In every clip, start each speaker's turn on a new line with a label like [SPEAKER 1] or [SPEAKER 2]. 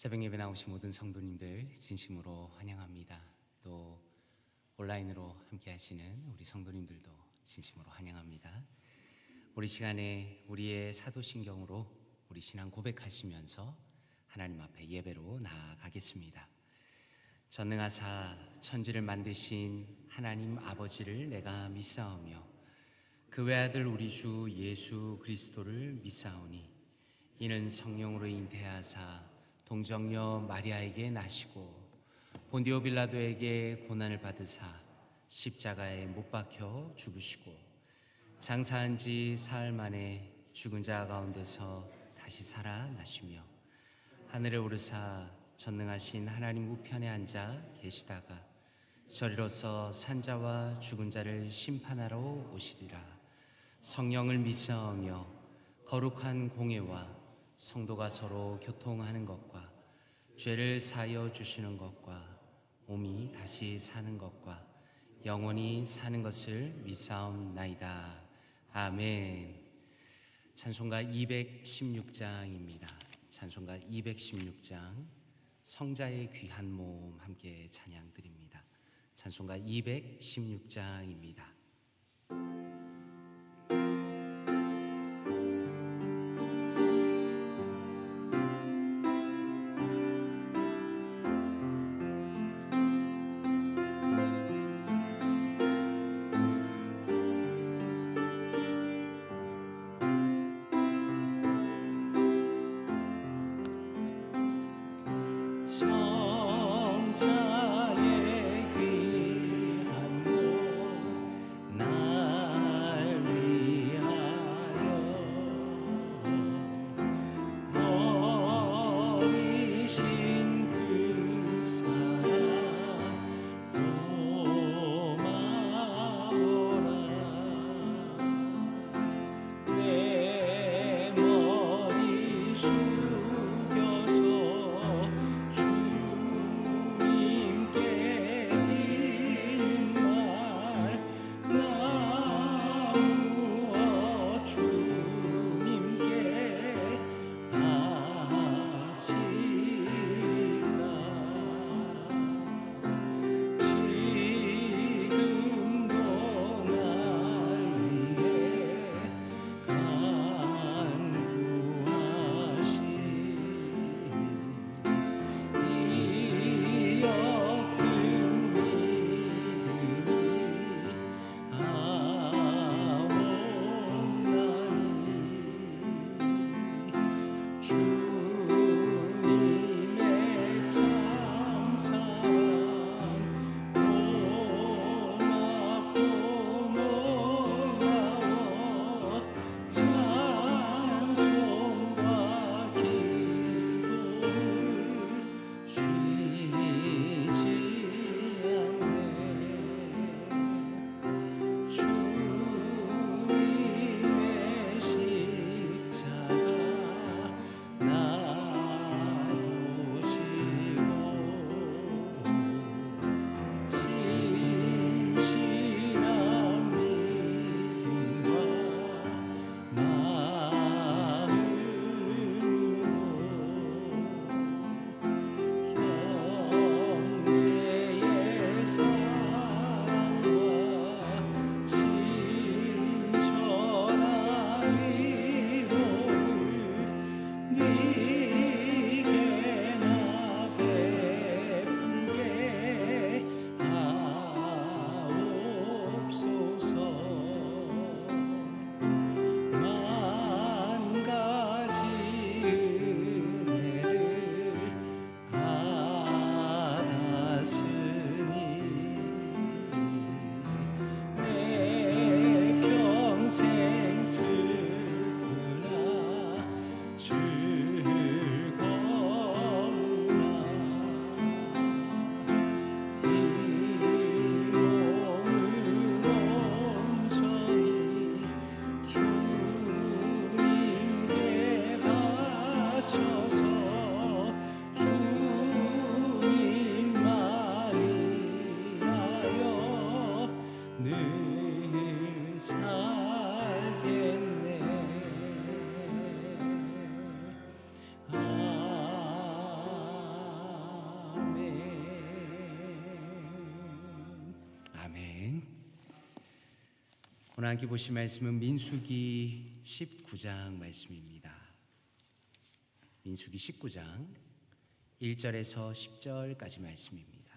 [SPEAKER 1] 새벽 예배 나오신 모든 성도님들 진심으로 환영합니다. 또 온라인으로 함께 하시는 우리 성도님들도 진심으로 환영합니다. 우리 시간에 우리의 사도신경으로 우리 신앙 고백하시면서 하나님 앞에 예배로 나아가겠습니다. 전능하사 천지를 만드신 하나님 아버지를 내가 믿사오며 그 외아들 우리 주 예수 그리스도를 믿사오니 이는 성령으로 잉태하사 동정녀 마리아에게 나시고 본디오 빌라도에게 고난을 받으사 십자가에 못 박혀 죽으시고 장사한 지 사흘 만에 죽은 자 가운데서 다시 살아나시며 하늘에 오르사 전능하신 하나님 우편에 앉아 계시다가 저리로서 산자와 죽은 자를 심판하러 오시리라. 성령을 믿사오며 거룩한 공회와 성도가 서로 교통하는 것과 죄를 사하여 주시는 것과 몸이 다시 사는 것과 영원히 사는 것을 믿사옵나이다. 아멘. 찬송가 216장입니다. 찬송가 216장 성자의 귀한 몸 함께 찬양 드립니다. 찬송가 216장입니다. 오늘 함께 보실 말씀은 민수기 19장 말씀입니다. 민수기 19장 1절에서 10절까지 말씀입니다.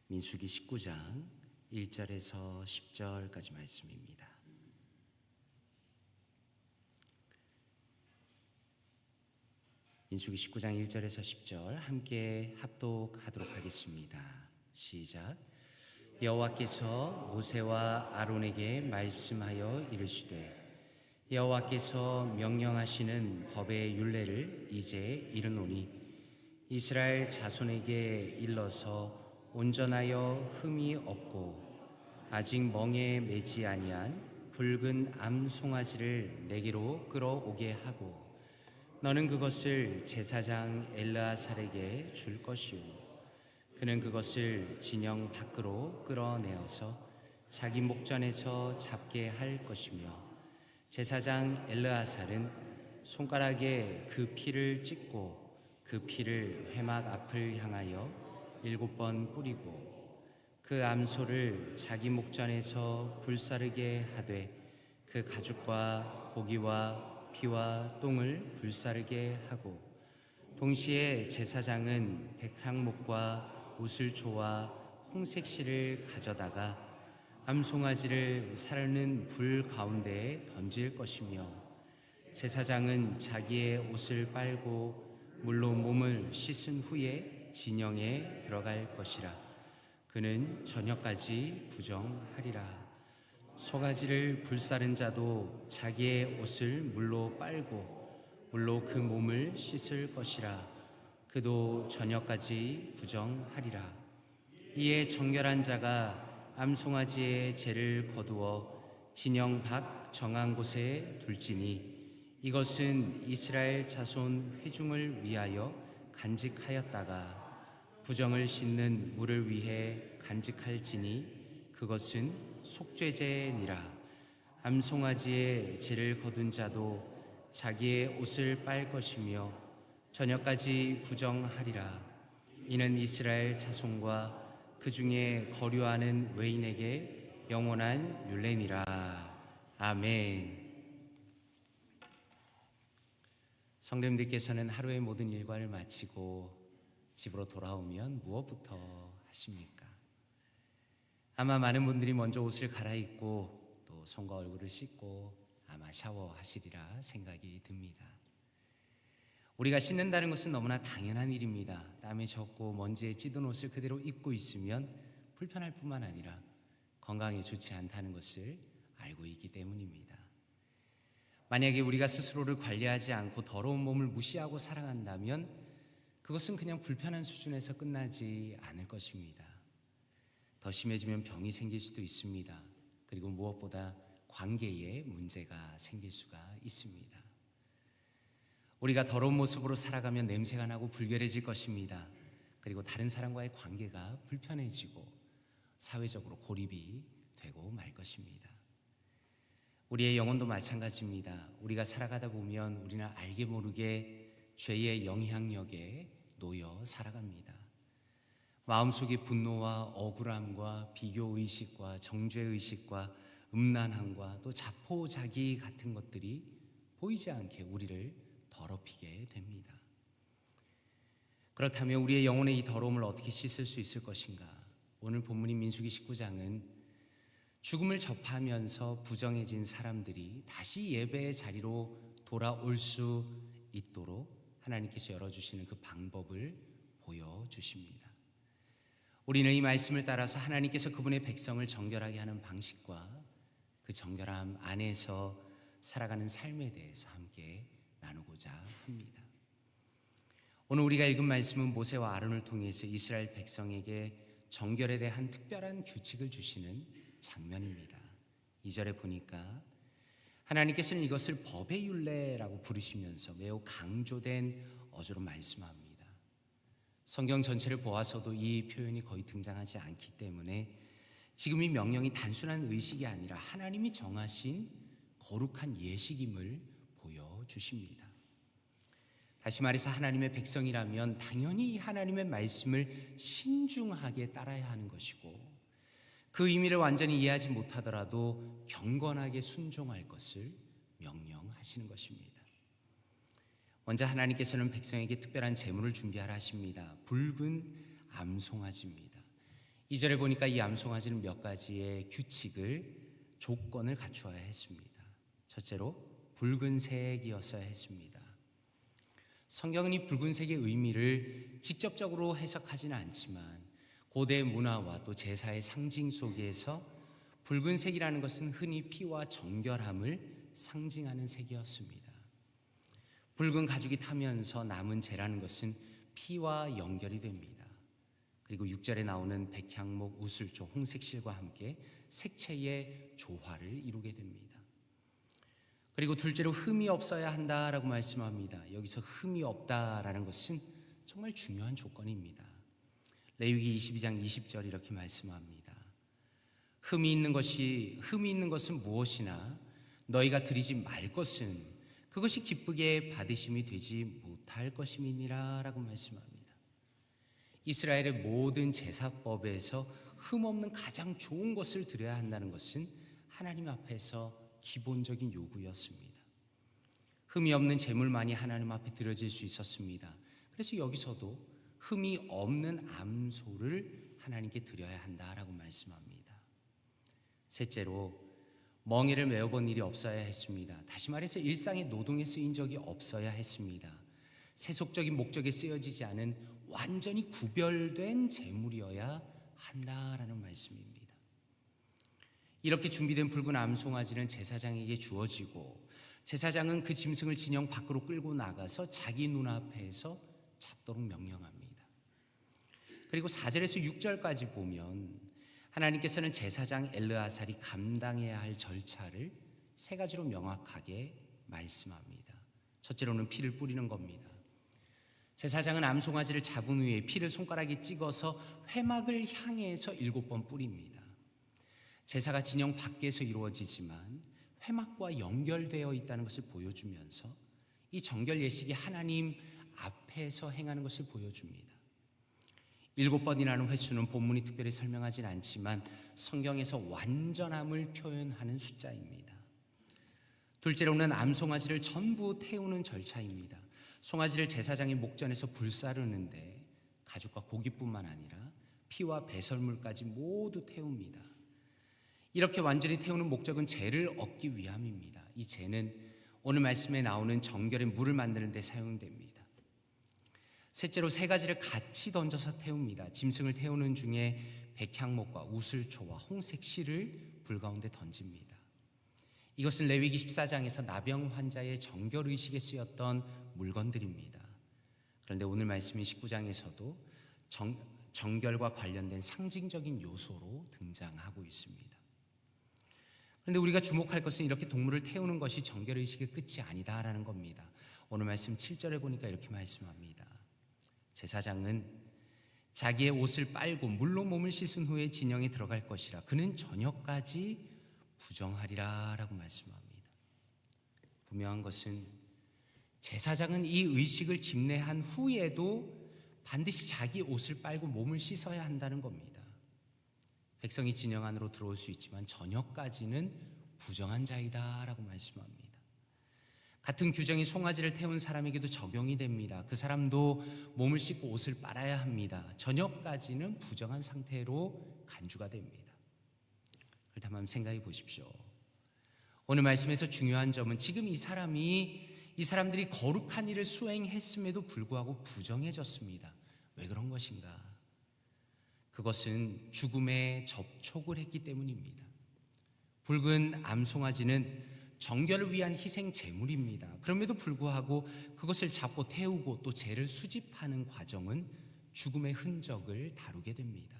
[SPEAKER 1] 민수기 19장 1절에서 10절까지 말씀입니다. 민수기 19장 1절에서 10절 함께 합독하도록 하겠습니다. 시작. 여호와께서 모세와 아론에게 말씀하여 이르시되 여호와께서 명령하시는 법의 율례를 이제 이르노니 이스라엘 자손에게 일러서 온전하여 흠이 없고 아직 멍에 매지 아니한 붉은 암 송아지를 내게로 끌어오게 하고 너는 그것을 제사장 엘르아살에게 줄 것이요 그는 그것을 진영 밖으로 끌어내어서 자기 목전에서 잡게 할 것이며 제사장 엘르아살은 손가락에 그 피를 찍고 그 피를 회막 앞을 향하여 7번 뿌리고 그 암소를 자기 목전에서 불사르게 하되 그 가죽과 고기와 피와 똥을 불사르게 하고 동시에 제사장은 백향목과 우슬초와 홍색실을 가져다가 암송아지를 사르는 불 가운데에 던질 것이며 제사장은 자기의 옷을 빨고 물로 몸을 씻은 후에 진영에 들어갈 것이라. 그는 저녁까지 부정하리라. 송아지를 불사른 자도 자기의 옷을 물로 빨고 물로 그 몸을 씻을 것이라. 그도 저녁까지 부정하리라. 이에 정결한 자가 암송아지의 죄를 거두어 진영 밖 정한 곳에 둘지니 이것은 이스라엘 자손 회중을 위하여 간직하였다가 부정을 씻는 물을 위해 간직할지니 그것은 속죄제니라. 암송아지의 죄를 거둔 자도 자기의 옷을 빨 것이며 저녁까지 부정하리라. 이는 이스라엘 자손과 그 중에 거류하는 외인에게 영원한 율례니라. 아멘. 성도님들께서는 하루의 모든 일과를 마치고 집으로 돌아오면 무엇부터 하십니까? 아마 많은 분들이 먼저 옷을 갈아입고 또 손과 얼굴을 씻고 아마 샤워하시리라 생각이 듭니다. 우리가 씻는다는 것은 너무나 당연한 일입니다. 땀에 젖고 먼지에 찌든 옷을 그대로 입고 있으면 불편할 뿐만 아니라 건강에 좋지 않다는 것을 알고 있기 때문입니다. 만약에 우리가 스스로를 관리하지 않고 더러운 몸을 무시하고 살아간다면 그것은 그냥 불편한 수준에서 끝나지 않을 것입니다. 더 심해지면 병이 생길 수도 있습니다. 그리고 무엇보다 관계에 문제가 생길 수가 있습니다. 우리가 더러운 모습으로 살아가면 냄새가 나고 불결해질 것입니다. 그리고 다른 사람과의 관계가 불편해지고 사회적으로 고립이 되고 말 것입니다. 우리의 영혼도 마찬가지입니다. 우리가 살아가다 보면 우리는 알게 모르게 죄의 영향력에 놓여 살아갑니다. 마음속에 분노와 억울함과 비교의식과 정죄의식과 음란함과 또 자포자기 같은 것들이 보이지 않게 우리를 더럽히게 됩니다. 그렇다면 우리의 영혼의 이 더러움을 어떻게 씻을 수 있을 것인가? 오늘 본문인 민수기 19장은 죽음을 접하면서 부정해진 사람들이 다시 예배의 자리로 돌아올 수 있도록 하나님께서 열어주시는 그 방법을 보여주십니다. 우리는 이 말씀을 따라서 하나님께서 그분의 백성을 정결하게 하는 방식과 그 정결함 안에서 살아가는 삶에 대해서 함께 나누고자 합니다. 오늘 우리가 읽은 말씀은 모세와 아론을 통해서 이스라엘 백성에게 정결에 대한 특별한 규칙을 주시는 장면입니다. 2절에 보니까 하나님께서는 이것을 법의 율례라고 부르시면서 매우 강조된 어조로 말씀합니다. 성경 전체를 보아서도 이 표현이 거의 등장하지 않기 때문에 지금 이 명령이 단순한 의식이 아니라 하나님이 정하신 거룩한 예식임을 보여주십니다. 다시 말해서 하나님의 백성이라면 당연히 하나님의 말씀을 신중하게 따라야 하는 것이고, 그 의미를 완전히 이해하지 못하더라도 경건하게 순종할 것을 명령하시는 것입니다. 먼저 하나님께서는 백성에게 특별한 제물을 준비하라 하십니다. 붉은 암송아지입니다. 2절에 보니까 이 암송아지는 몇 가지의 규칙을, 조건을 갖추어야 했습니다. 첫째로 붉은색이었어야 했습니다. 성경은 이 붉은색의 의미를 직접적으로 해석하지는 않지만 고대 문화와 또 제사의 상징 속에서 붉은색이라는 것은 흔히 피와 정결함을 상징하는 색이었습니다. 붉은 가죽이 타면서 남은 재라는 것은 피와 연결이 됩니다. 그리고 6절에 나오는 백향목, 우슬조, 홍색실과 함께 색채의 조화를 이루게 됩니다. 그리고 둘째로 흠이 없어야 한다라고 말씀합니다. 여기서 흠이 없다라는 것은 정말 중요한 조건입니다. 레위기 22장 20절 이렇게 말씀합니다. 흠이 있는 것은 무엇이나 너희가 드리지 말 것은 그것이 기쁘게 받으심이 되지 못할 것임이니라 라고 말씀합니다. 이스라엘의 모든 제사법에서 흠 없는 가장 좋은 것을 드려야 한다는 것은 하나님 앞에서 기본적인 요구였습니다. 흠이 없는 제물만이 하나님 앞에 드려질 수 있었습니다. 그래서 여기서도 흠이 없는 암소를 하나님께 드려야 한다라고 말씀합니다. 셋째로 멍에를 메어본 일이 없어야 했습니다. 다시 말해서 일상의 노동에 쓰인 적이 없어야 했습니다. 세속적인 목적에 쓰여지지 않은 완전히 구별된 제물이어야 한다라는 말씀입니다. 이렇게 준비된 붉은 암송아지는 제사장에게 주어지고, 제사장은 그 짐승을 진영 밖으로 끌고 나가서 자기 눈앞에서 잡도록 명령합니다. 그리고 4절에서 6절까지 보면 하나님께서는 제사장 엘르아살이 감당해야 할 절차를 세 가지로 명확하게 말씀합니다. 첫째로는 피를 뿌리는 겁니다. 제사장은 암송아지를 잡은 후에 피를 손가락에 찍어서 회막을 향해서 7번 뿌립니다. 제사가 진영 밖에서 이루어지지만 회막과 연결되어 있다는 것을 보여주면서 이 정결 예식이 하나님 앞에서 행하는 것을 보여줍니다. 7번이라는 횟수는 본문이 특별히 설명하진 않지만 성경에서 완전함을 표현하는 숫자입니다. 둘째로는 암송아지를 전부 태우는 절차입니다. 송아지를 제사장의 목전에서 불사르는데 가죽과 고기뿐만 아니라 피와 배설물까지 모두 태웁니다. 이렇게 완전히 태우는 목적은 제를 얻기 위함입니다. 이 제는 오늘 말씀에 나오는 정결의 물을 만드는 데 사용됩니다. 셋째로 세 가지를 같이 던져서 태웁니다. 짐승을 태우는 중에 백향목과 우슬초와 홍색 실을 불 가운데 던집니다. 이것은 레위기 14장에서 나병 환자의 정결 의식에 쓰였던 물건들입니다. 그런데 오늘 말씀인 19장에서도 정결과 관련된 상징적인 요소로 등장하고 있습니다. 그런데 우리가 주목할 것은 이렇게 동물을 태우는 것이 정결 의식의 끝이 아니다라는 겁니다. 오늘 말씀 7절에 보니까 이렇게 말씀합니다. 제사장은 자기의 옷을 빨고 물로 몸을 씻은 후에 진영에 들어갈 것이라 그는 저녁까지 부정하리라 라고 말씀합니다. 분명한 것은 제사장은 이 의식을 집례한 후에도 반드시 자기 옷을 빨고 몸을 씻어야 한다는 겁니다. 백성이 진영 안으로 들어올 수 있지만 저녁까지는 부정한 자이다 라고 말씀합니다. 같은 규정이 송아지를 태운 사람에게도 적용이 됩니다. 그 사람도 몸을 씻고 옷을 빨아야 합니다. 저녁까지는 부정한 상태로 간주가 됩니다. 그렇다면 생각해 보십시오. 오늘 말씀에서 중요한 점은 지금 이 사람들이 거룩한 일을 수행했음에도 불구하고 부정해졌습니다. 왜 그런 것인가? 그것은 죽음에 접촉을 했기 때문입니다. 붉은 암송아지는 정결을 위한 희생 제물입니다. 그럼에도 불구하고 그것을 잡고 태우고 또 죄를 수집하는 과정은 죽음의 흔적을 다루게 됩니다.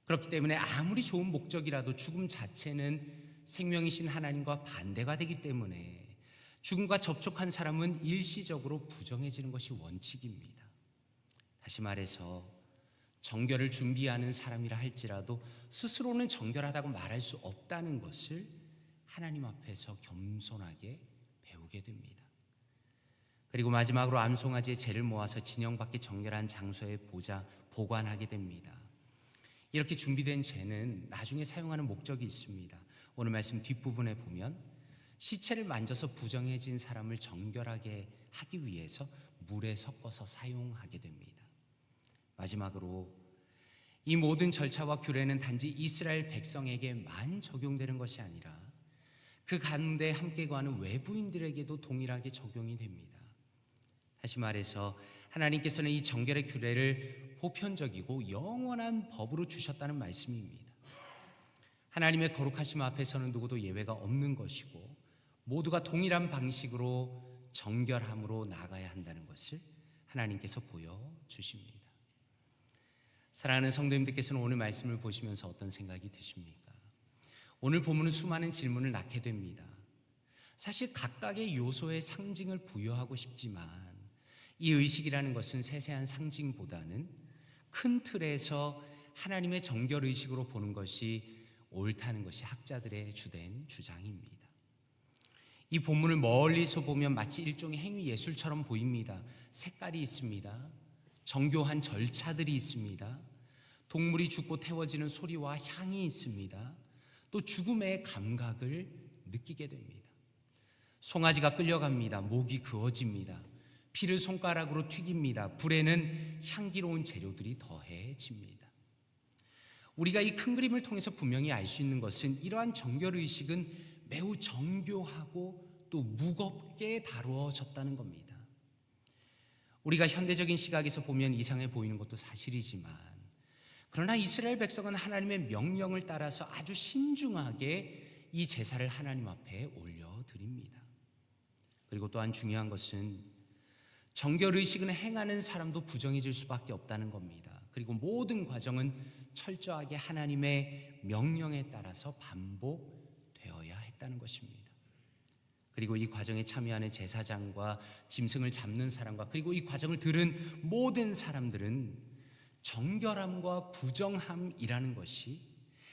[SPEAKER 1] 그렇기 때문에 아무리 좋은 목적이라도 죽음 자체는 생명이신 하나님과 반대가 되기 때문에 죽음과 접촉한 사람은 일시적으로 부정해지는 것이 원칙입니다. 다시 말해서 정결을 준비하는 사람이라 할지라도 스스로는 정결하다고 말할 수 없다는 것을 하나님 앞에서 겸손하게 배우게 됩니다. 그리고 마지막으로 암송아지의 재를 모아서 진영 밖의 정결한 장소에 보관하게 됩니다. 이렇게 준비된 재는 나중에 사용하는 목적이 있습니다. 오늘 말씀 뒷부분에 보면 시체를 만져서 부정해진 사람을 정결하게 하기 위해서 물에 섞어서 사용하게 됩니다. 마지막으로 이 모든 절차와 규례는 단지 이스라엘 백성에게만 적용되는 것이 아니라 그 가운데 함께 거하는 외부인들에게도 동일하게 적용이 됩니다. 다시 말해서 하나님께서는 이 정결의 규례를 보편적이고 영원한 법으로 주셨다는 말씀입니다. 하나님의 거룩하심 앞에서는 누구도 예외가 없는 것이고 모두가 동일한 방식으로 정결함으로 나아가야 한다는 것을 하나님께서 보여주십니다. 사랑하는 성도님들께서는 오늘 말씀을 보시면서 어떤 생각이 드십니까? 오늘 본문은 수많은 질문을 낳게 됩니다. 사실 각각의 요소의 상징을 부여하고 싶지만 이 의식이라는 것은 세세한 상징보다는 큰 틀에서 하나님의 정결의식으로 보는 것이 옳다는 것이 학자들의 주된 주장입니다. 이 본문을 멀리서 보면 마치 일종의 행위 예술처럼 보입니다. 색깔이 있습니다. 정교한 절차들이 있습니다. 동물이 죽고 태워지는 소리와 향이 있습니다. 또 죽음의 감각을 느끼게 됩니다. 송아지가 끌려갑니다. 목이 그어집니다. 피를 손가락으로 튀깁니다. 불에는 향기로운 재료들이 더해집니다. 우리가 이 큰 그림을 통해서 분명히 알 수 있는 것은 이러한 정결의식은 매우 정교하고 또 무겁게 다루어졌다는 겁니다. 우리가 현대적인 시각에서 보면 이상해 보이는 것도 사실이지만 그러나 이스라엘 백성은 하나님의 명령을 따라서 아주 신중하게 이 제사를 하나님 앞에 올려드립니다. 그리고 또한 중요한 것은 정결의식은 행하는 사람도 부정해질 수밖에 없다는 겁니다. 그리고 모든 과정은 철저하게 하나님의 명령에 따라서 반복되어야 했다는 것입니다. 그리고 이 과정에 참여하는 제사장과 짐승을 잡는 사람과 그리고 이 과정을 들은 모든 사람들은 정결함과 부정함이라는 것이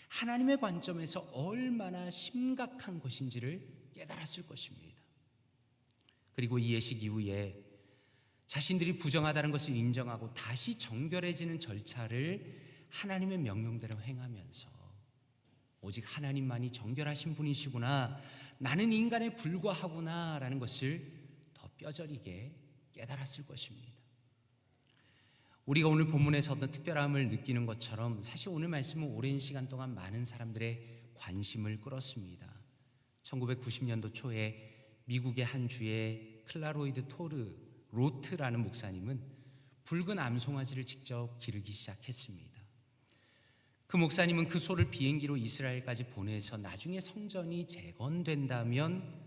[SPEAKER 1] 하나님의 관점에서 얼마나 심각한 것인지를 깨달았을 것입니다. 그리고 이 예식 이후에 자신들이 부정하다는 것을 인정하고 다시 정결해지는 절차를 하나님의 명령대로 행하면서 오직 하나님만이 정결하신 분이시구나, 나는 인간에 불과하구나 라는 것을 더 뼈저리게 깨달았을 것입니다. 우리가 오늘 본문에서 어떤 특별함을 느끼는 것처럼 사실 오늘 말씀은 오랜 시간 동안 많은 사람들의 관심을 끌었습니다. 1990년도 초에 미국의 한 주의 클라로이드 로트라는 목사님은 붉은 암송아지를 직접 기르기 시작했습니다. 그 목사님은 그 소를 비행기로 이스라엘까지 보내서 나중에 성전이 재건된다면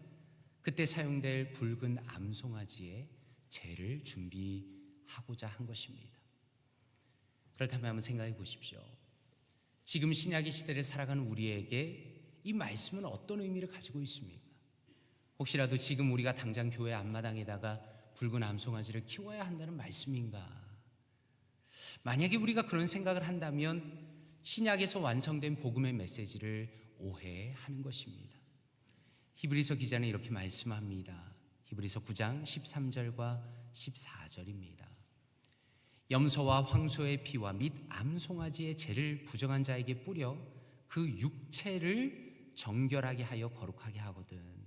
[SPEAKER 1] 그때 사용될 붉은 암송아지의 재를 준비하고자 한 것입니다. 그렇다면 한번 생각해 보십시오. 지금 신약의 시대를 살아가는 우리에게 이 말씀은 어떤 의미를 가지고 있습니까? 혹시라도 지금 우리가 당장 교회 앞마당에다가 붉은 암송아지를 키워야 한다는 말씀인가? 만약에 우리가 그런 생각을 한다면 신약에서 완성된 복음의 메시지를 오해하는 것입니다. 히브리서 기자는 이렇게 말씀합니다. 히브리서 9장 13절과 14절입니다. 염소와 황소의 피와 및 암송아지의 재를 부정한 자에게 뿌려 그 육체를 정결하게 하여 거룩하게 하거든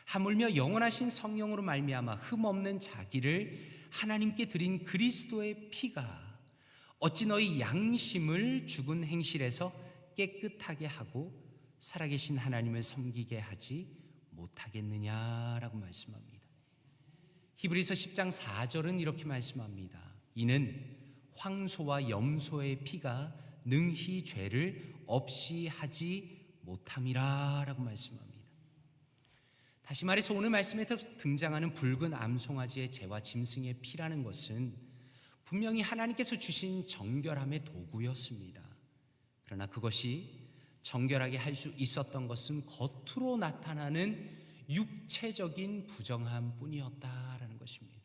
[SPEAKER 1] 하물며 영원하신 성령으로 말미암아 흠없는 자기를 하나님께 드린 그리스도의 피가 어찌 너희 양심을 죽은 행실에서 깨끗하게 하고 살아계신 하나님을 섬기게 하지 못하겠느냐라고 말씀합니다. 히브리서 10장 4절은 이렇게 말씀합니다. 이는 황소와 염소의 피가 능히 죄를 없이 하지 못함이라 라고 말씀합니다. 다시 말해서 오늘 말씀에서 등장하는 붉은 암송아지의 재와 짐승의 피라는 것은 분명히 하나님께서 주신 정결함의 도구였습니다. 그러나 그것이 정결하게 할 수 있었던 것은 겉으로 나타나는 육체적인 부정함 뿐이었다라는 것입니다.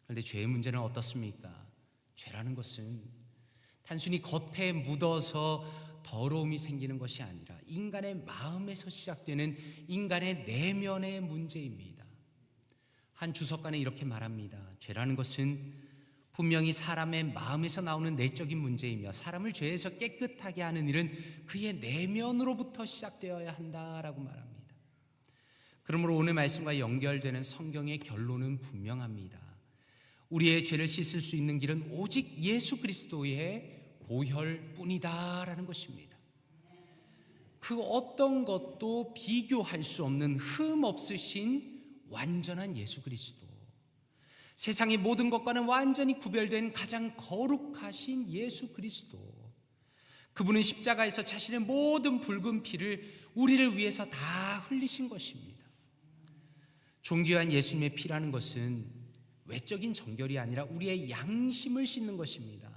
[SPEAKER 1] 그런데 죄의 문제는 어떻습니까? 죄라는 것은 단순히 겉에 묻어서 더러움이 생기는 것이 아니라 인간의 마음에서 시작되는 인간의 내면의 문제입니다. 한 주석가는 이렇게 말합니다. 죄라는 것은 분명히 사람의 마음에서 나오는 내적인 문제이며 사람을 죄에서 깨끗하게 하는 일은 그의 내면으로부터 시작되어야 한다라고 말합니다. 그러므로 오늘 말씀과 연결되는 성경의 결론은 분명합니다. 우리의 죄를 씻을 수 있는 길은 오직 예수 그리스도의 보혈뿐이다라는 것입니다. 그 어떤 것도 비교할 수 없는 흠 없으신 완전한 예수 그리스도, 세상의 모든 것과는 완전히 구별된 가장 거룩하신 예수 그리스도, 그분은 십자가에서 자신의 모든 붉은 피를 우리를 위해서 다 흘리신 것입니다. 존귀한 예수님의 피라는 것은 외적인 정결이 아니라 우리의 양심을 씻는 것입니다.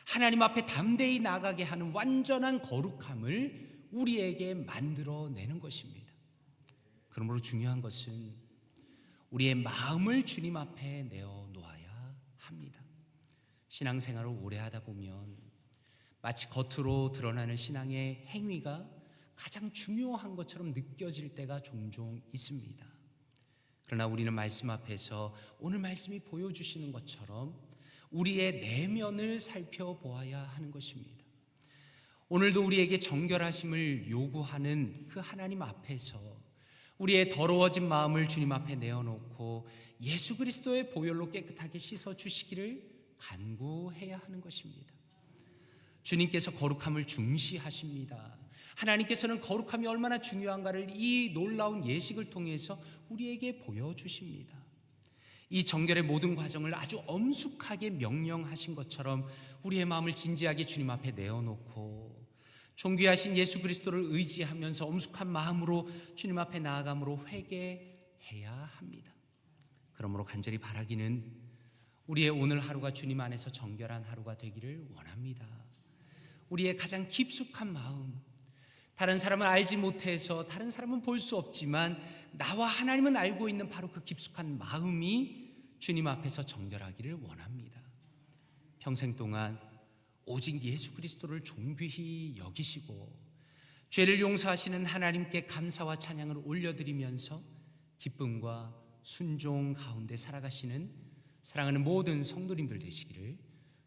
[SPEAKER 1] 하나님 앞에 담대히 나가게 하는 완전한 거룩함을 우리에게 만들어내는 것입니다. 그러므로 중요한 것은 우리의 마음을 주님 앞에 내어놓아야 합니다. 신앙생활을 오래 하다 보면 마치 겉으로 드러나는 신앙의 행위가 가장 중요한 것처럼 느껴질 때가 종종 있습니다. 그러나 우리는 말씀 앞에서 오늘 말씀이 보여주시는 것처럼 우리의 내면을 살펴보아야 하는 것입니다. 오늘도 우리에게 정결하심을 요구하는 그 하나님 앞에서 우리의 더러워진 마음을 주님 앞에 내어놓고 예수 그리스도의 보혈로 깨끗하게 씻어주시기를 간구해야 하는 것입니다. 주님께서 거룩함을 중시하십니다. 하나님께서는 거룩함이 얼마나 중요한가를 이 놀라운 예식을 통해서 우리에게 보여주십니다. 이 정결의 모든 과정을 아주 엄숙하게 명령하신 것처럼 우리의 마음을 진지하게 주님 앞에 내어놓고 존귀하신 예수 그리스도를 의지하면서 엄숙한 마음으로 주님 앞에 나아감으로 회개해야 합니다. 그러므로 간절히 바라기는 우리의 오늘 하루가 주님 안에서 정결한 하루가 되기를 원합니다. 우리의 가장 깊숙한 마음, 다른 사람은 알지 못해서 다른 사람은 볼 수 없지만 나와 하나님은 알고 있는 바로 그 깊숙한 마음이 주님 앞에서 정결하기를 원합니다. 평생 동안 오직 예수 그리스도를 존귀히 여기시고 죄를 용서하시는 하나님께 감사와 찬양을 올려드리면서 기쁨과 순종 가운데 살아가시는 사랑하는 모든 성도님들 되시기를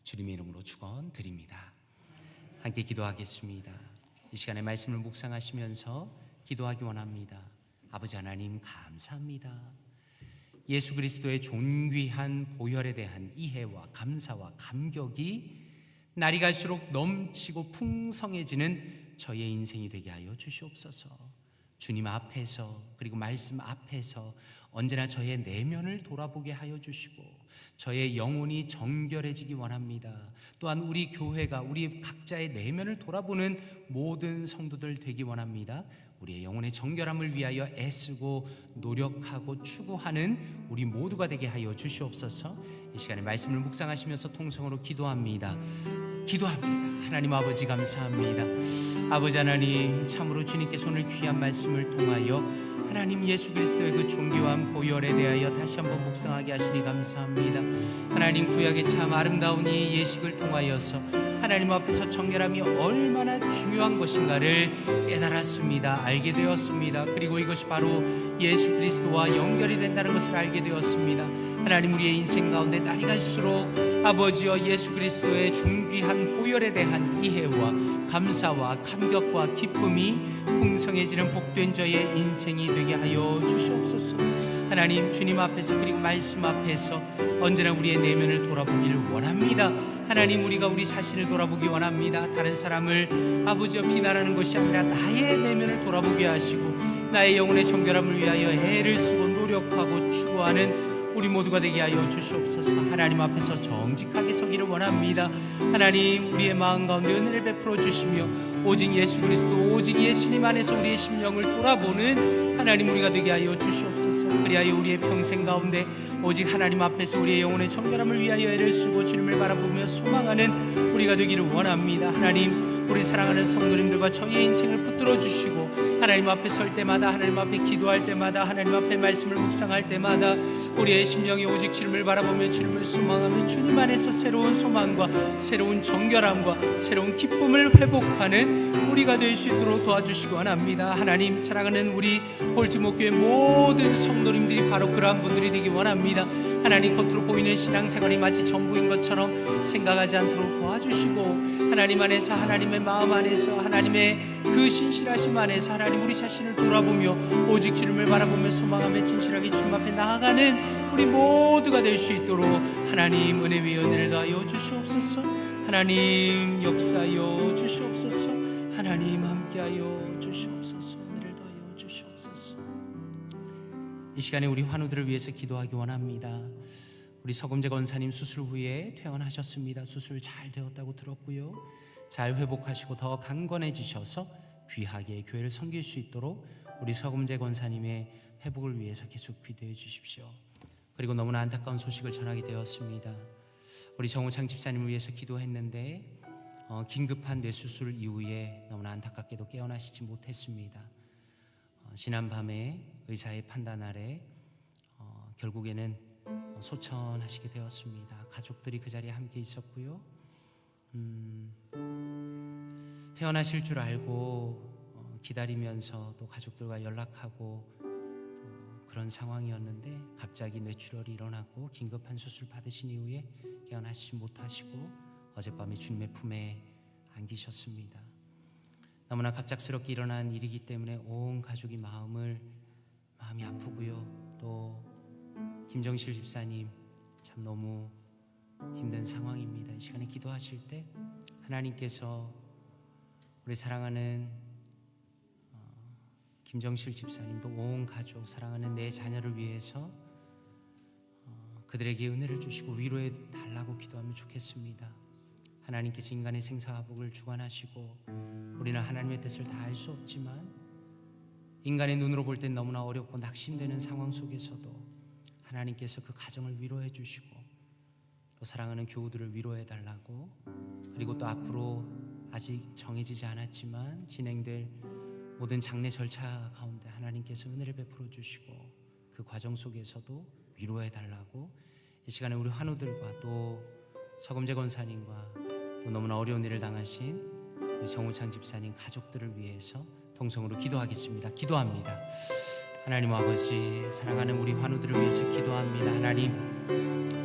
[SPEAKER 1] 주님의 이름으로 축원드립니다. 함께 기도하겠습니다. 이 시간에 말씀을 묵상하시면서 기도하기 원합니다. 아버지 하나님 감사합니다. 예수 그리스도의 존귀한 보혈에 대한 이해와 감사와 감격이 날이 갈수록 넘치고 풍성해지는 저의 인생이 되게 하여 주시옵소서. 주님 앞에서 그리고 말씀 앞에서 언제나 저의 내면을 돌아보게 하여 주시고 저의 영혼이 정결해지기 원합니다. 또한 우리 교회가 우리 각자의 내면을 돌아보는 모든 성도들 되기 원합니다. 우리의 영혼의 정결함을 위하여 애쓰고 노력하고 추구하는 우리 모두가 되게 하여 주시옵소서. 이 시간에 말씀을 묵상하시면서 통성으로 기도합니다. 하나님 아버지 감사합니다. 아버지 하나님, 참으로 주님께서 오늘 귀한 말씀을 통하여 하나님 예수 그리스도의 그 존귀한 보혈에 대하여 다시 한번 묵상하게 하시니 감사합니다. 하나님, 구약의 참 아름다운 이 예식을 통하여서 하나님 앞에서 정결함이 얼마나 중요한 것인가를 깨달았습니다. 알게 되었습니다. 그리고 이것이 바로 예수 그리스도와 연결이 된다는 것을 알게 되었습니다. 하나님, 우리의 인생 가운데 날이 갈수록 아버지여 예수 그리스도의 존귀한 보혈에 대한 이해와 감사와 감격과 기쁨이 풍성해지는 복된 저의 인생이 되게 하여 주시옵소서. 하나님, 주님 앞에서 그리고 말씀 앞에서 언제나 우리의 내면을 돌아보기를 원합니다. 하나님, 우리가 우리 자신을 돌아보기 원합니다. 다른 사람을 아버지여 비난하는 것이 아니라 나의 내면을 돌아보게 하시고 나의 영혼의 정결함을 위하여 애를 쓰고 노력하고 추구하는 우리 모두가 되게 하여 주시옵소서. 하나님 앞에서 정직하게 서기를 원합니다. 하나님, 우리의 마음 가운데 은혜를 베풀어 주시며 오직 예수 그리스도, 오직 예수님 안에서 우리의 심령을 돌아보는 하나님 우리가 되게 하여 주시옵소서. 그리하여 우리의 평생 가운데 오직 하나님 앞에서 우리의 영혼의 정결함을 위하여 애를 쓰고 주님을 바라보며 소망하는 우리가 되기를 원합니다. 하나님, 우리 사랑하는 성도님들과 저희의 인생을 붙들어 주시고 하나님 앞에 설 때마다, 하나님 앞에 기도할 때마다, 하나님 앞에 말씀을 묵상할 때마다 우리의 심령이 오직 주님을 바라보며 주님을 소망하며 주님 안에서 새로운 소망과 새로운 정결함과 새로운 기쁨을 회복하는 우리가 될 수 있도록 도와주시기 원합니다. 하나님, 사랑하는 우리 볼티모 교회 모든 성도님들이 바로 그러한 분들이 되기 원합니다. 하나님, 겉으로 보이는 신앙생활이 마치 전부인 것처럼 생각하지 않도록 도와주시고 하나님 안에서, 하나님의 마음 안에서, 하나님의 그 신실하심 안에서 하나님 우리 자신을 돌아보며 오직 주님을 바라보며 소망하며 진실하게 주님 앞에 나아가는 우리 모두가 될 수 있도록 하나님 은혜 위에 은혜를 더하여 주시옵소서. 하나님 역사하여 주시옵소서. 하나님 함께하여 주시옵소서. 은혜를 더하여 주시옵소서. 이 시간에 우리 환우들을 위해서 기도하기 원합니다. 우리 서금재 권사님 수술 후에 퇴원하셨습니다. 수술 잘 되었다고 들었고요, 잘 회복하시고 더 강건해지셔서 귀하게 교회를 섬길 수 있도록 우리 서금재 권사님의 회복을 위해서 계속 기도해 주십시오. 그리고 너무나 안타까운 소식을 전하게 되었습니다. 우리 정우창 집사님을 위해서 기도했는데 긴급한 뇌수술 이후에 너무나 안타깝게도 깨어나시지 못했습니다. 지난밤에 의사의 판단 아래 결국에는 소천하시게 되었습니다. 가족들이 그 자리에 함께 있었고요, 퇴원하실 줄 알고 기다리면서 또 가족들과 연락하고 그런 상황이었는데 갑자기 뇌출혈이 일어나고 긴급한 수술 받으신 이후에 깨어나시지 못하시고 어젯밤에 주님의 품에 안기셨습니다. 너무나 갑작스럽게 일어난 일이기 때문에 온 가족이 마음이 아프고요, 또 김정실 집사님 참 너무 힘든 상황입니다. 이 시간에 기도하실 때 하나님께서 우리 사랑하는 김정실 집사님도 온 가족, 사랑하는 내 자녀를 위해서 그들에게 은혜를 주시고 위로해 달라고 기도하면 좋겠습니다. 하나님께서 인간의 생사화복을 주관하시고 우리는 하나님의 뜻을 다 알 수 없지만 인간의 눈으로 볼 땐 너무나 어렵고 낙심되는 상황 속에서도 하나님께서 그 가정을 위로해 주시고 또 사랑하는 교우들을 위로해 달라고, 그리고 또 앞으로 아직 정해지지 않았지만 진행될 모든 장례 절차 가운데 하나님께서 은혜를 베풀어 주시고 그 과정 속에서도 위로해 달라고 이 시간에 우리 환우들과 또 서금재 권사님과 또 너무나 어려운 일을 당하신 우리 정우창 집사님 가족들을 위해서 통성으로 기도하겠습니다. 기도합니다. 하나님 아버지, 사랑하는 우리 환우들을 위해서 기도합니다. 하나님,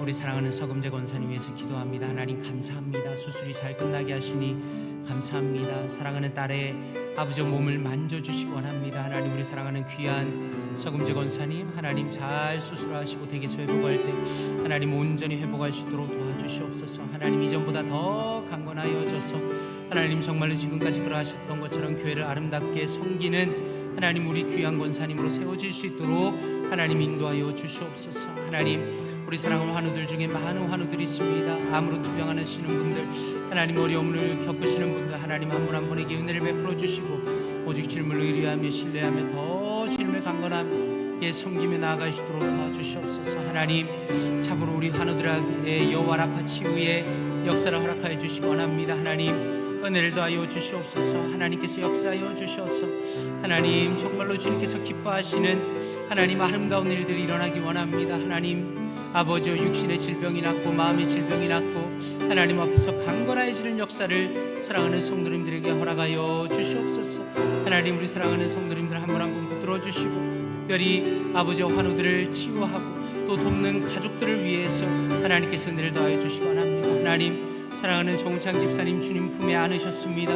[SPEAKER 1] 우리 사랑하는 서금재 권사님 위해서 기도합니다. 하나님 감사합니다. 수술이 잘 끝나게 하시니 감사합니다. 사랑하는 딸의 아버지 몸을 만져주시기 원합니다. 하나님, 우리 사랑하는 귀한 서금재 권사님, 하나님 잘 수술하시고 댁에서 회복할 때 하나님 온전히 회복할 수 있도록 도와주시옵소서. 하나님, 이전보다 더 강건하여져서 하나님 정말로 지금까지 그러하셨던 것처럼 교회를 아름답게 섬기는 하나님 우리 귀한 권사님으로 세워질 수 있도록 하나님 인도하여 주시옵소서. 하나님, 우리 사랑하는 환우들 중에 많은 환우들이 있습니다. 암으로 투병하시는 분들, 하나님 어려움을 겪으시는 분들, 하나님 한 분 한 분에게 은혜를 베풀어 주시고 오직 주님을 의뢰하며 신뢰하며 더 주님을 강건하게 섬기며 나아갈 수 있도록 도와주시옵소서. 하나님, 참으로 우리 환우들에게 여호와 라파 치유의 역사를 허락하여 주시기 원합니다. 하나님, 은혜를 더하여 주시옵소서. 하나님께서 역사하여 주셔서 하나님 정말로 주님께서 기뻐하시는 하나님 아름다운 일들이 일어나기 원합니다. 하나님 아버지, 육신의 질병이 낫고 마음의 질병이 낫고 하나님 앞에서 강건해지는 역사를 사랑하는 성도님들에게 허락하여 주시옵소서. 하나님, 우리 사랑하는 성도님들 한 분 한 분 붙들어 주시고 특별히 아버지와 환우들을 치유하고 또 돕는 가족들을 위해서 하나님께서 은혜를 더하여 주시기 원합니다. 하나님, 사랑하는 정우창 집사님 주님 품에 안으셨습니다.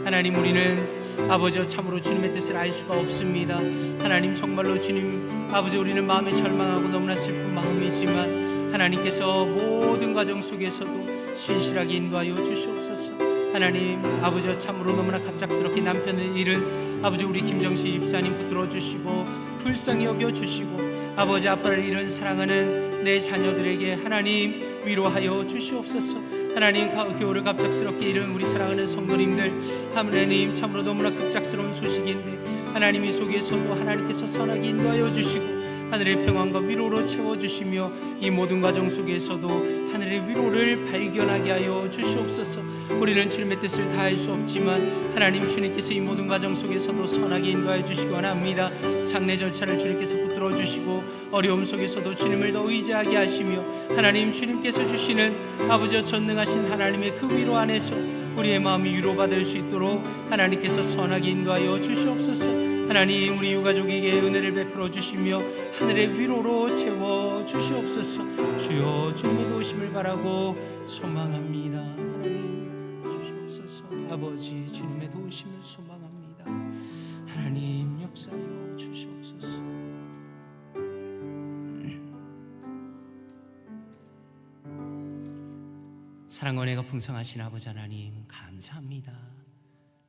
[SPEAKER 1] 하나님, 우리는 아버지 참으로 주님의 뜻을 알 수가 없습니다. 하나님, 정말로 주님 아버지, 우리는 마음에 절망하고 너무나 슬픈 마음이지만 하나님께서 모든 과정 속에서도 신실하게 인도하여 주시옵소서. 하나님 아버지, 참으로 너무나 갑작스럽게 남편을 잃은 아버지 우리 김정식 집사님 붙들어 주시고 불쌍히 여겨 주시고 아버지, 아빠를 잃은 사랑하는 내 자녀들에게 하나님 위로하여 주시옵소서. 하나님, 교우를 갑작스럽게 잃은 우리 사랑하는 성도님들, 하나님 참으로 너무나 급작스러운 소식인데 하나님 이 속에서도 하나님께서 선하게 인도하여 주시고 하늘의 평안과 위로로 채워주시며 이 모든 과정 속에서도
[SPEAKER 2] 하늘의 위로를 발견하게 하여 주시옵소서. 우리는 주님의 뜻을 다할 수 없지만 하나님 주님께서 이 모든 과정 속에서도 선하게 인도하여 주시기 원합니다. 장례 절차를 주님께서 붙들어 주시고 어려움 속에서도 주님을 더 의지하게 하시며 하나님 주님께서 주시는 아버지와 전능하신 하나님의 그 위로 안에서 우리의 마음이 위로받을 수 있도록 하나님께서 선하게 인도하여 주시옵소서. 하나님 우리 유가족에게 은혜를 베풀어 주시며 하늘의 위로로 채워 주시옵소서. 주여 주님의 도우심을 바라고 소망합니다. 하나님 주시옵소서. 아버지 주님의 도우심을 소망합니다. 하나님 역사여 주시옵소서.
[SPEAKER 1] 사랑과 은혜가 풍성하신 아버지 하나님 감사합니다.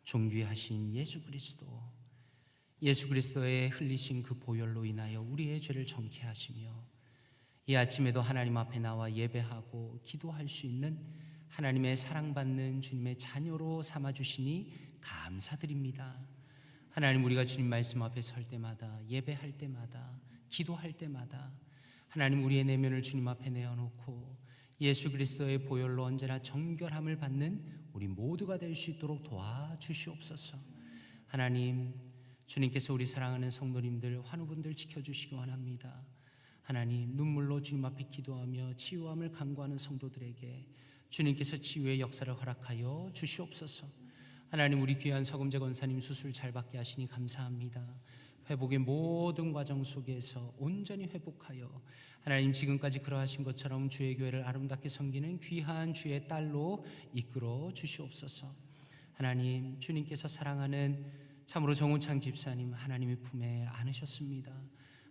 [SPEAKER 1] 존귀하신 예수 그리스도의 흘리신 그 보혈로 인하여 우리의 죄를 정케 하시며 이 아침에도 하나님 앞에 나와 예배하고 기도할 수 있는 하나님의 사랑받는 주님의 자녀로 삼아주시니 감사드립니다. 하나님 우리가 주님 말씀 앞에 설 때마다 예배할 때마다 기도할 때마다 하나님 우리의 내면을 주님 앞에 내어놓고 예수 그리스도의 보혈로 언제나 정결함을 받는 우리 모두가 될 수 있도록 도와주시옵소서. 하나님 주님께서 우리 사랑하는 성도님들 환우분들 지켜주시기 원합니다. 하나님 눈물로 주님 앞에 기도하며 치유함을 간구하는 성도들에게 주님께서 치유의 역사를 허락하여 주시옵소서. 하나님 우리 귀한 서금재 권사님 수술 잘 받게 하시니 감사합니다. 회복의 모든 과정 속에서 온전히 회복하여 하나님 지금까지 그러하신 것처럼 주의 교회를 아름답게 섬기는 귀한 주의 딸로 이끌어 주시옵소서. 하나님 주님께서 사랑하는 참으로 정우창 집사님 하나님의 품에 안으셨습니다.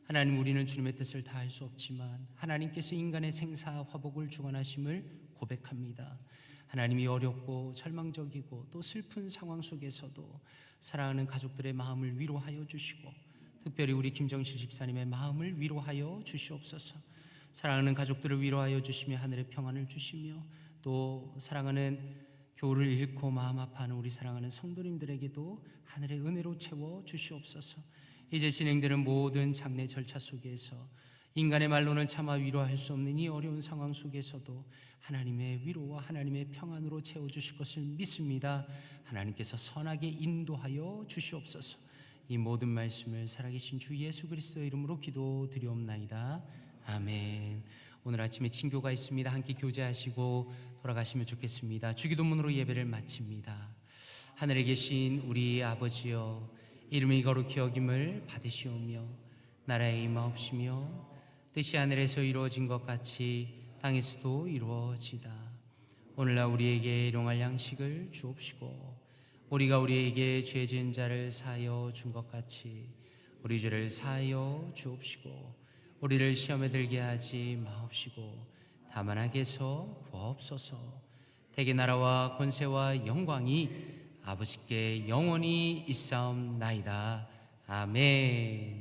[SPEAKER 1] 하나님 우리는 주님의 뜻을 다할 수 없지만 하나님께서 인간의 생사 화복을 주관하심을 고백합니다. 하나님이 어렵고 절망적이고 또 슬픈 상황 속에서도 사랑하는 가족들의 마음을 위로하여 주시고 특별히 우리 김정실 집사님의 마음을 위로하여 주시옵소서. 사랑하는 가족들을 위로하여 주시며 하늘의 평안을 주시며 또 사랑하는 교우를 잃고 마음 아파하는 우리 사랑하는 성도님들에게도 하늘의 은혜로 채워 주시옵소서. 이제 진행되는 모든 장례 절차 속에서 인간의 말로는 차마 위로할 수 없는 이 어려운 상황 속에서도 하나님의 위로와 하나님의 평안으로 채워주실 것을 믿습니다. 하나님께서 선하게 인도하여 주시옵소서. 이 모든 말씀을 살아계신 주 예수 그리스도의 이름으로 기도드리옵나이다. 아멘. 오늘 아침에 친교가 있습니다. 함께 교제하시고 돌아가시면 좋겠습니다. 주기도문으로 예배를 마칩니다. 하늘에 계신 우리 아버지여, 이름이 거룩히 여김을 받으시오며 나라의 임하옵시며 뜻이 하늘에서 이루어진 것 같이 땅에서도 이루어지다. 오늘날 우리에게 일용할 양식을 주옵시고 우리가 우리에게 죄 지은 자를 사하여 준 것 같이 우리 죄를 사하여 주옵시고 우리를 시험에 들게 하지 마옵시고 다만 악에서 구하옵소서. 대개 나라와 권세와 영광이 아버지께 영원히 있사옵나이다. 아멘.